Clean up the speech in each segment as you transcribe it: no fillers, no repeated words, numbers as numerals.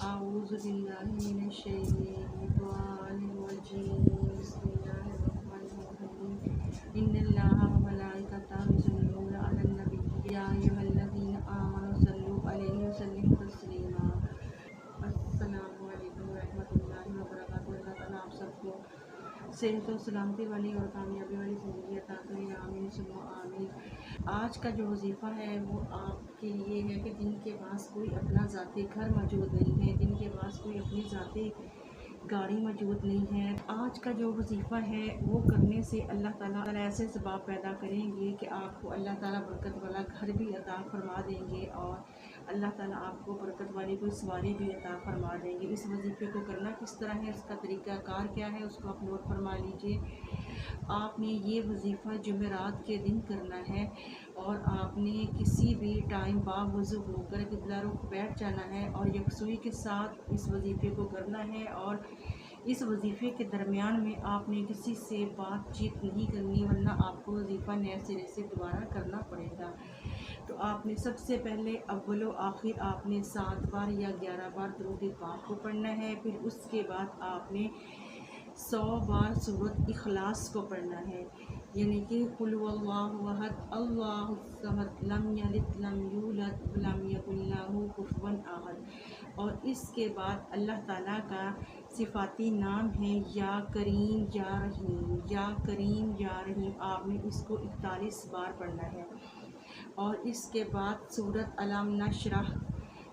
أعوذ بالله من الشيطان الرجيم بسم الله الرحمن الرحيم إن الله وملائكته يصلون على النبي يا أيها الذين آمنوا صلوا عليه وسلموا تسليما السلام علیکم ورحمۃ اللہ وبرکاتہ۔ اللہ تعالیٰ آپ سب کو صحت و سلامتی والی اور کامیابی والی زندگی عطا کرے، آمین ثم آمین۔ آج کا جو وظیفہ ہے وہ آپ کے لیے ہے کہ جن کے پاس کوئی اپنا ذاتی گھر موجود نہیں ہے، جن کے پاس کوئی اپنی ذاتی گاڑی موجود نہیں ہے، آج کا جو وظیفہ ہے وہ کرنے سے اللہ تعالیٰ ایسے اسباب پیدا کریں گے کہ آپ کو اللہ تعالیٰ برکت والا گھر بھی عطا فرما دیں گے اور اللہ تعالیٰ آپ کو برکت والی کوئی سواری بھی عطا فرما دیں گے۔ اس وظیفے کو کرنا کس طرح ہے، اس کا طریقہ کار کیا ہے، اس کو آپ نوٹ فرما لیجئے۔ آپ نے یہ وظیفہ جمعرات کے دن کرنا ہے اور آپ نے کسی بھی ٹائم باوضو ہو کر قبلہ رخ بیٹھ جانا ہے اور یکسوئی کے ساتھ اس وظیفے کو کرنا ہے، اور اس وظیفے کے درمیان میں آپ نے کسی سے بات چیت نہیں کرنی، ورنہ آپ کو وظیفہ نئے سرے سے دوبارہ کرنا پڑے گا۔ تو آپ نے سب سے پہلے اول و آخر آپ نے 7 بار یا 11 بار درود پاک کو پڑھنا ہے، پھر اس کے بعد آپ نے 100 بار سورۃ اخلاص کو پڑھنا ہے، یعنی کہ قل هو اللہ احد اللہ الصمد لم یلد لم یولد ولم یکن لہ کفوا احد۔ اور اس کے بعد اللہ تعالیٰ کا صفاتی نام ہے یا کریم یا رحیم، یا کریم یا رحیم، آپ نے اس کو 41 بار پڑھنا ہے۔ اور اس کے بعد سورۃ الم نشرح،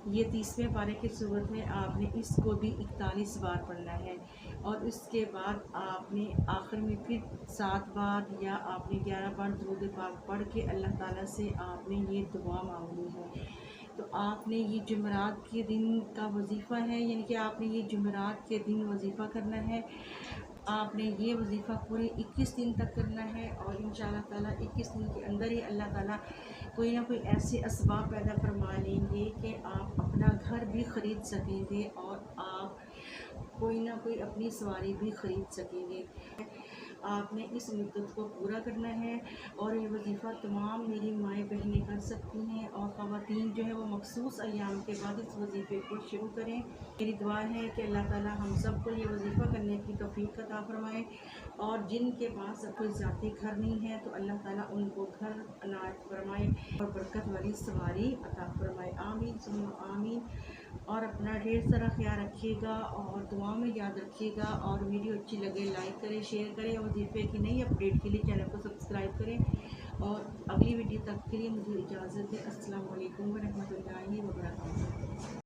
یہ 30ویں پارے کی صورت ہے، آپ نے اس کو بھی 41 بار پڑھنا ہے۔ اور اس کے بعد آپ نے آخر میں پھر 7 بار یا آپ نے 11 بار درود پاک پڑھ کے اللہ تعالیٰ سے آپ نے یہ دعا مانگنی ہے۔ تو آپ نے یہ جمعرات کے دن کا وظیفہ ہے، یعنی کہ آپ نے یہ جمعرات کے دن وظیفہ کرنا ہے۔ آپ نے یہ وظیفہ پورے 21 دن تک کرنا ہے اور انشاءاللہ تعالیٰ 21 دن کے اندر ہی اللہ تعالیٰ کوئی نہ کوئی ایسے اسباب پیدا فرما لیں گے کہ آپ اپنا گھر بھی خرید سکیں گے اور آپ کوئی نہ کوئی اپنی سواری بھی خرید سکیں گے۔ آپ نے اس مدت کو پورا کرنا ہے اور یہ وظیفہ تمام میری مائیں بہنیں کر سکتی ہیں، اور خواتین جو ہے وہ مخصوص ایام کے بعد اس وظیفے کو شروع کریں۔ میری دعا ہے کہ اللہ تعالیٰ ہم سب کو یہ وظیفہ کرنے کی توفیق عطا فرمائے، اور جن کے پاس کوئی ذاتی گھر نہیں ہے تو اللہ تعالیٰ ان کو گھر عنایت فرمائے اور برکت والی سواری عطا فرمائے، آمین ثم آمین۔ اور اپنا ڈھیر سارا خیال رکھیے گا اور دعا میں یاد رکھیے گا، اور ویڈیو اچھی لگے لائک کریں، شیئر کریں، اور وظیفے کی نئی اپڈیٹ کے لیے چینل کو سبسکرائب کریں، اور اگلی ویڈیو تک کے لیے مجھے اجازت دیں۔ السلام علیکم ورحمۃ اللہ وبرکاتہ۔